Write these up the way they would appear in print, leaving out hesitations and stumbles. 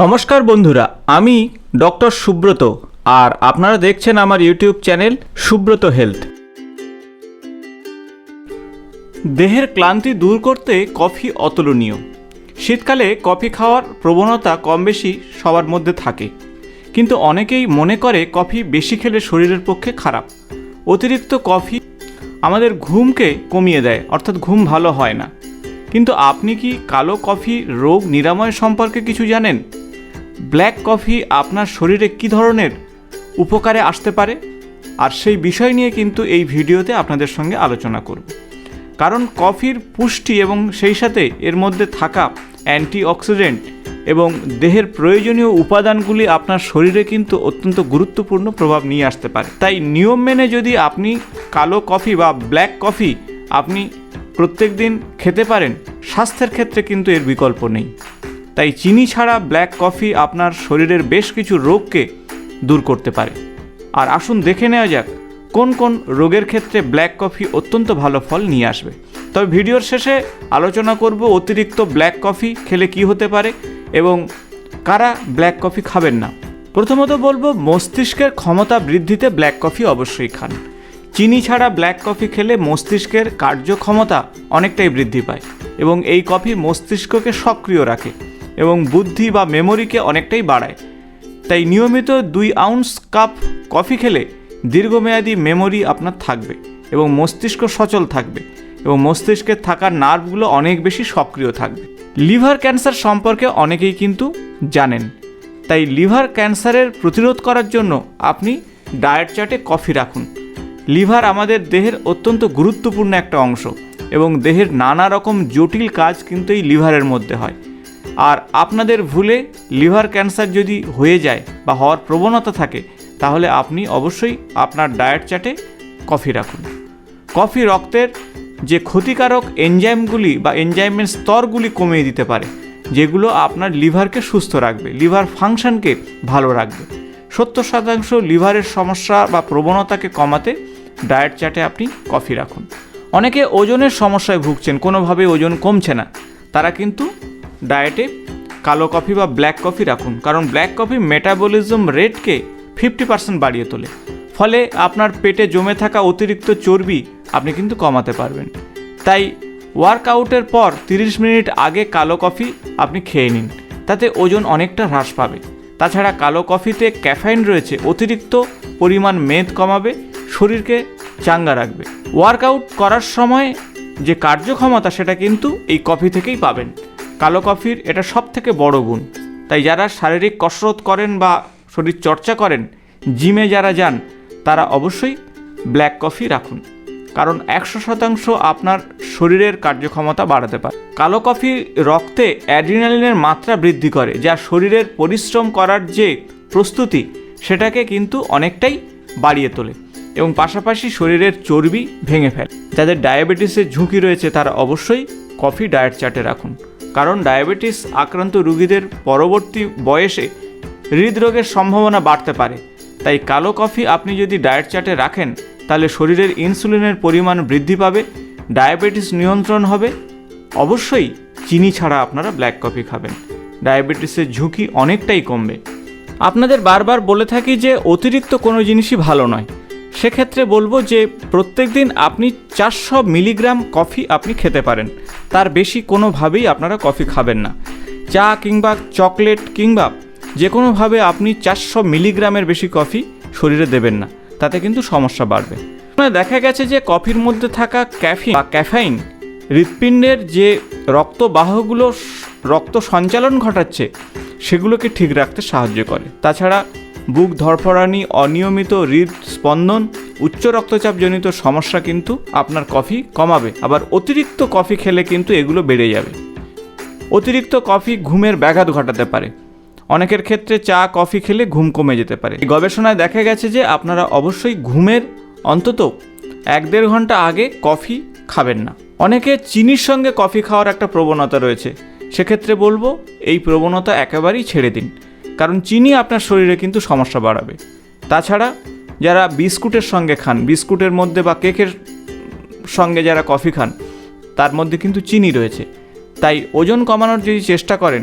নমস্কার বন্ধুরা, আমি ডক্টর সুব্রত আর আপনারা দেখছেন আমার ইউটিউব চ্যানেল সুব্রত হেলথ। দেহের ক্লান্তি দূর করতে কফি অতুলনীয়। শীতকালে কফি খাওয়ার প্রবণতা কম বেশি সবার মধ্যে থাকে, কিন্তু অনেকেই মনে করে কফি বেশি খেলে শরীরের পক্ষে খারাপ। অতিরিক্ত কফি আমাদের ঘুমকে কমিয়ে দেয়, অর্থাৎ ঘুম ভালো হয় না। কিন্তু আপনি কি কালো কফি রোগ নিরাময় সম্পর্কে কিছু জানেন? ব্ল্যাক কফি আপনার শরীরে কী ধরনের উপকারে আসতে পারে, আর সেই বিষয় নিয়ে কিন্তু এই ভিডিওতে আপনাদের সঙ্গে আলোচনা করব। কারণ কফির পুষ্টি এবং সেই সাথে এর মধ্যে থাকা অ্যান্টিঅক্সিডেন্ট এবং দেহের প্রয়োজনীয় উপাদানগুলি আপনার শরীরে কিন্তু অত্যন্ত গুরুত্বপূর্ণ প্রভাব নিয়ে আসতে পারে। তাই নিয়ম মেনে যদি আপনি কালো কফি বা ব্ল্যাক কফি আপনি প্রত্যেক দিন খেতে পারেন, স্বাস্থ্যের ক্ষেত্রে কিন্তু এর বিকল্প নেই। তাই চিনি ছাড়া ব্ল্যাক কফি আপনার শরীরের বেশ কিছু রোগকে দূর করতে পারে। আর আসুন দেখে নেওয়া যাক কোন কোন রোগের ক্ষেত্রে ব্ল্যাক কফি অত্যন্ত ভালো ফল নিয়ে আসবে। তবে ভিডিওর শেষে আলোচনা করব অতিরিক্ত ব্ল্যাক কফি খেলে কি হতে পারে এবং কারা ব্ল্যাক কফি খাবেন না। প্রথমত বলবো, মস্তিষ্কের ক্ষমতা বৃদ্ধিতে ব্ল্যাক কফি অবশ্যই খান। চিনি ছাড়া ব্ল্যাক কফি খেলে মস্তিষ্কের কার্যক্ষমতা অনেকটাই বৃদ্ধি পায় এবং এই কফি মস্তিষ্ককে সক্রিয় রাখে এবং বুদ্ধি বা মেমোরিকে অনেকটাই বাড়ায়। তাই নিয়মিত 2 আউন্স কাপ কফি খেলে দীর্ঘমেয়াদী মেমোরি আপনার থাকবে এবং মস্তিষ্ক সচল থাকবে এবং মস্তিষ্কে থাকা নার্ভগুলো অনেক বেশি সক্রিয় থাকবে। লিভার ক্যান্সার সম্পর্কে অনেকেই কিন্তু জানেন, তাই লিভার ক্যান্সারের প্রতিরোধ করার জন্য আপনি ডায়েট চার্টে কফি রাখুন। লিভার আমাদের দেহের অত্যন্ত গুরুত্বপূর্ণ একটা অংশ এবং দেহের নানা রকম জটিল কাজ কিন্তু এই লিভারের মধ্যে হয়। আর আপনাদের ভুলে লিভার ক্যান্সার যদি হয়ে যায় বা হওয়ার প্রবণতা থাকে, তাহলে আপনি অবশ্যই আপনার ডায়েট চার্টে কফি রাখুন। কফি রক্তের যে ক্ষতিকারক এনজাইমগুলি বা এনজাইমের স্তরগুলি কমিয়ে দিতে পারে, যেগুলো আপনার লিভারকে সুস্থ রাখবে, লিভার ফাংশনকে ভালো রাখবে। 70% লিভারের সমস্যা বা প্রবণতাকে কমাতে ডায়েট চার্টে আপনি কফি রাখুন। অনেকে ওজনের সমস্যায় ভুগছেন, কোনোভাবে ওজন কমছে না, তারা কিন্তু ডায়েটে কালো কফি বা ব্ল্যাক কফি রাখুন। কারণ ব্ল্যাক কফি মেটাবলিজম রেটকে 50% বাড়িয়ে তোলে, ফলে আপনার পেটে জমে থাকা অতিরিক্ত চর্বি আপনি কিন্তু কমাতে পারবেন। তাই ওয়ার্কআউটের পর 30 মিনিট আগে কালো কফি আপনি খেয়ে নিন, তাতে ওজন অনেকটা হ্রাস পাবে। তাছাড়া কালো কফিতে ক্যাফেইন রয়েছে, অতিরিক্ত পরিমাণ মেদ কমাবে, শরীরকে চাঙ্গা রাখবে। ওয়ার্কআউট করার সময় যে কার্যক্ষমতা সেটা কিন্তু এই কফি থেকেই পাবেন। কালো কফির এটা সবথেকে বড় গুণ। তাই যারা শারীরিক কসরত করেন বা শরীর চর্চা করেন, জিমে যারা যান, তারা অবশ্যই ব্ল্যাক কফি রাখুন, কারণ 100% আপনার শরীরের কার্যক্ষমতা বাড়াতে পারে। কালো কফি রক্তে অ্যাড্রিনালিনের মাত্রা বৃদ্ধি করে, যা শরীরের পরিশ্রম করার যে প্রস্তুতি সেটাকে কিন্তু অনেকটাই বাড়িয়ে তোলে এবং পাশাপাশি শরীরের চর্বি ভেঙে ফেলে। যাদের ডায়াবেটিসের ঝুঁকি রয়েছে তারা অবশ্যই কফি ডায়েট চার্টে রাখুন, কারণ ডায়াবেটিস আক্রান্ত রোগীদের পরবর্তী বয়সে হৃদরোগের সম্ভাবনা বাড়তে পারে। তাই কালো কফি আপনি যদি ডায়েট চার্টে রাখেন, তাহলে শরীরের ইনসুলিনের পরিমাণ বৃদ্ধি পাবে, ডায়াবেটিস নিয়ন্ত্রণ হবে। অবশ্যই চিনি ছাড়া আপনারা ব্ল্যাক কফি খাবেন, ডায়াবেটিসের ঝুঁকি অনেকটাই কমবে। আপনাদের বারবার বলে থাকি যে অতিরিক্ত কোনো জিনিসই ভালো নয়। সেক্ষেত্রে বলবো যে প্রত্যেক দিন আপনি 400 মিলিগ্রাম কফি আপনি খেতে পারেন, তার বেশি কোনোভাবেই আপনারা কফি খাবেন না। চা কিংবা চকলেট কিংবা যে কোনোভাবে আপনি 400 মিলিগ্রামের বেশি কফি শরীরে দেবেন না, তাতে কিন্তু সমস্যা বাড়বে। দেখা গেছে যে কফির মধ্যে থাকা ক্যাফেইন হৃৎপিণ্ডের যে রক্তবাহগুলো রক্ত সঞ্চালন ঘটাচ্ছে সেগুলোকে ঠিক রাখতে সাহায্য করে। তাছাড়া বুক ধড়ফড়ানি, অনিয়মিত হৃদস্পন্দন, উচ্চ রক্তচাপজনিত সমস্যা কিন্তু আপনার কফি কমাবে। আবার অতিরিক্ত কফি খেলে কিন্তু এগুলো বেড়ে যাবে। অতিরিক্ত কফি ঘুমের ব্যাঘাত ঘটাতে পারে, অনেকের ক্ষেত্রে চা কফি খেলে ঘুম কমে যেতে পারে। গবেষণায় দেখা গেছে যে আপনারা অবশ্যই ঘুমের অন্তত 1-1.5 ঘন্টা আগে কফি খাবেন না। অনেকে চিনির সঙ্গে কফি খাওয়ার একটা প্রবণতা রয়েছে, সেক্ষেত্রে বলবো এই প্রবণতা একেবারেই ছেড়ে দিন, কারণ চিনি আপনার শরীরে কিন্তু সমস্যা বাড়াবে। তাছাড়া যারা বিস্কুটের সঙ্গে খান, বিস্কুটের মধ্যে বা কেকের সঙ্গে যারা কফি খান, তার মধ্যে কিন্তু চিনি রয়েছে। তাই ওজন কমানোর যদি চেষ্টা করেন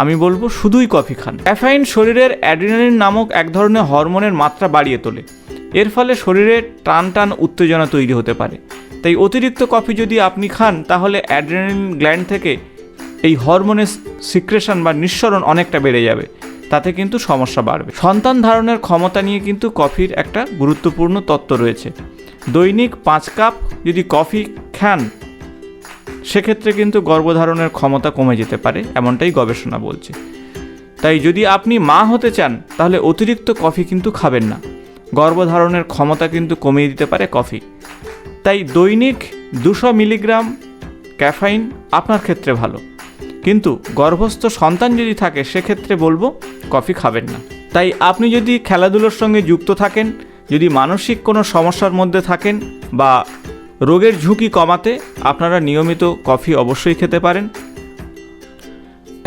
আমি বলবো শুধুই কফি খান। ক্যাফেইন শরীরের অ্যাড্রিনালিন নামক এক ধরনের হরমোনের মাত্রা বাড়িয়ে তোলে। এর ফলে শরীরে টান টান উত্তেজনা তৈরি হতে পারে। তাই অতিরিক্ত কফি যদি আপনি খান তাহলে অ্যাড্রিনালিন গ্ল্যান্ড থেকে এই হরমোনের সিক্রেশন বা নিঃসরণ অনেকটা বেড়ে যাবে, তাতে কিন্তু সমস্যা বাড়বে। সন্তান ধারণের ক্ষমতা নিয়ে কিন্তু কফির একটা গুরুত্বপূর্ণ তত্ত্ব রয়েছে। দৈনিক 5 কাপ যদি কফি খান সেক্ষেত্রে কিন্তু গর্ভধারণের ক্ষমতা কমে যেতে পারে, এমনটাই গবেষণা বলছে। তাই যদি আপনি মা হতে চান তাহলে অতিরিক্ত কফি কিন্তু খাবেন না, গর্ভধারণের ক্ষমতা কিন্তু কমিয়ে দিতে পারে কফি। তাই দৈনিক 200 মিলিগ্রাম ক্যাফেইন আপনার ক্ষেত্রে ভালো, কিন্তু গর্ভস্থ সন্তান যদি থাকে সেক্ষেত্রে বলবো কফি খাবেন না। তাই আপনি যদি খেলাধুলোর সঙ্গে যুক্ত থাকেন, যদি মানসিক কোনো সমস্যার মধ্যে থাকেন বা রোগের ঝুঁকি কমাতে আপনারা নিয়মিত কফি অবশ্যই খেতে পারেন।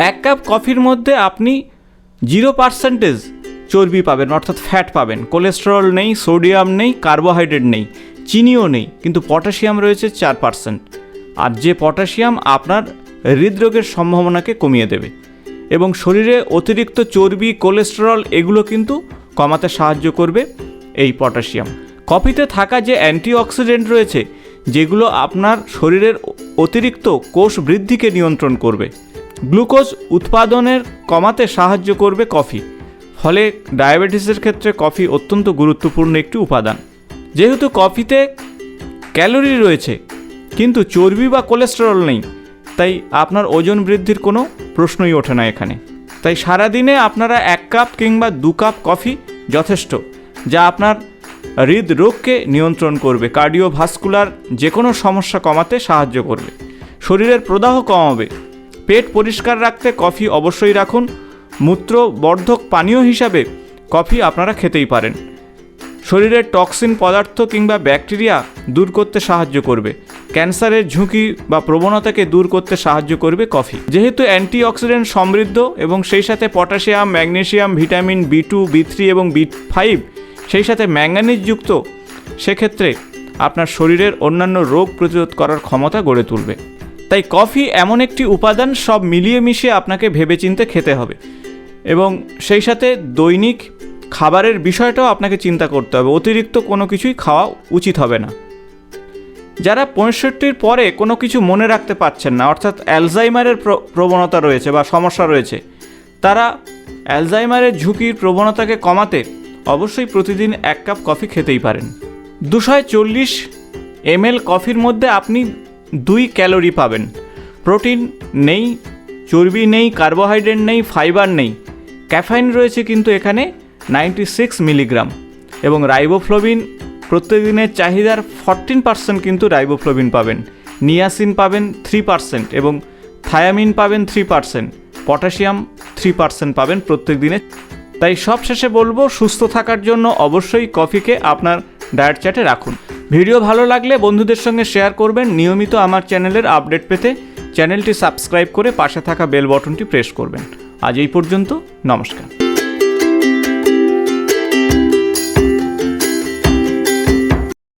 1 কাপ কফির মধ্যে আপনি 0% চর্বি পাবেন, অর্থাৎ ফ্যাট পাবেন। কোলেস্টেরল নেই, সোডিয়াম নেই, কার্বোহাইড্রেট নেই, চিনিও নেই, কিন্তু পটাশিয়াম রয়েছে 4%। আর যে পটাশিয়াম আপনার হৃদরোগের সম্ভাবনাকে কমিয়ে দেবে এবং শরীরে অতিরিক্ত চর্বি, কোলেস্টেরল এগুলো কিন্তু কমাতে সাহায্য করবে এই পটাশিয়াম। কফিতে থাকা যে অ্যান্টিঅক্সিডেন্ট রয়েছে যেগুলো আপনার শরীরের অতিরিক্ত কোষ বৃদ্ধিকে নিয়ন্ত্রণ করবে, গ্লুকোজ উৎপাদনের কমাতে সাহায্য করবে কফি। ফলে ডায়াবেটিসের ক্ষেত্রে কফি অত্যন্ত গুরুত্বপূর্ণ একটি উপাদান। যেহেতু কফিতে ক্যালোরি রয়েছে কিন্তু চর্বি বা কোলেস্টেরল নেই, তাই আপনার ওজন বৃদ্ধির কোনো প্রশ্নই ওঠে না এখানে। তাই সারাদিনে আপনারা 1 কাপ কিংবা 2 কাপ কফি যথেষ্ট, যা আপনার হৃদরোগকে নিয়ন্ত্রণ করবে, কার্ডিওভাস্কুলার যে কোনো সমস্যা কমাতে সাহায্য করবে, শরীরের প্রদাহ কমাবে। পেট পরিষ্কার রাখতে কফি অবশ্যই রাখুন। মূত্রবর্ধক পানীয় হিসাবে কফি আপনারা খেতেই পারেন। শরীরের টক্সিন পদার্থ কিংবা ব্যাকটেরিয়া দূর করতে সাহায্য করবে, ক্যান্সারের ঝুঁকি বা প্রবণতাকে দূর করতে সাহায্য করবে কফি। যেহেতু অ্যান্টিঅক্সিডেন্ট সমৃদ্ধ এবং সেই সাথে potassium, magnesium, vitamin B2, B3 এবং B5 সেই সাথে ম্যাঙ্গানিজ যুক্ত, সেক্ষেত্রে আপনার শরীরের অন্যান্য রোগ প্রতিরোধ করার ক্ষমতা গড়ে তুলবে। তাই কফি এমন একটি উপাদান, সব মিলিয়ে মিশিয়ে আপনাকে ভেবেচিন্তে খেতে হবে এবং সেই সাথে দৈনিক খাবারের বিষয়টাও আপনাকে চিন্তা করতে হবে। অতিরিক্ত কোনো কিছুই খাওয়া উচিত হবে না। যারা 65-র পরে কোনো কিছু মনে রাখতে পারছেন না, অর্থাৎ অ্যালজাইমারের প্রবণতা রয়েছে বা সমস্যা রয়েছে, তারা অ্যালজাইমারের ঝুঁকির প্রবণতাকে কমাতে অবশ্যই প্রতিদিন 1 কাপ কফি খেতেই পারেন। 240 ml কফির মধ্যে আপনি 2 ক্যালোরি পাবেন। প্রোটিন নেই, চর্বি নেই, কার্বোহাইড্রেট নেই, ফাইবার নেই। ক্যাফেইন রয়েছে কিন্তু এখানে 96 মিলিগ্রাম এবং রাইবোফ্লোবিন প্রত্যেকদিনের চাহিদার 14% কিন্তু রাইবোফ্লোবিন পাবেন। নিয়াসিন পাবেন 3% এবং থায়ামিন পাবেন 3%, পটাশিয়াম 3% পাবেন প্রত্যেক দিনে। তাই সব শেষে বলবো, সুস্থ থাকার জন্য অবশ্যই কফিকে আপনার ডায়েট চার্টে রাখুন। ভিডিও ভালো লাগলে বন্ধুদের সঙ্গে শেয়ার করবেন। নিয়মিত আমার চ্যানেলের আপডেট পেতে চ্যানেলটি সাবস্ক্রাইব করে পাশে থাকা বেল বটনটি প্রেস করবেন। আজ এই পর্যন্ত, নমস্কার।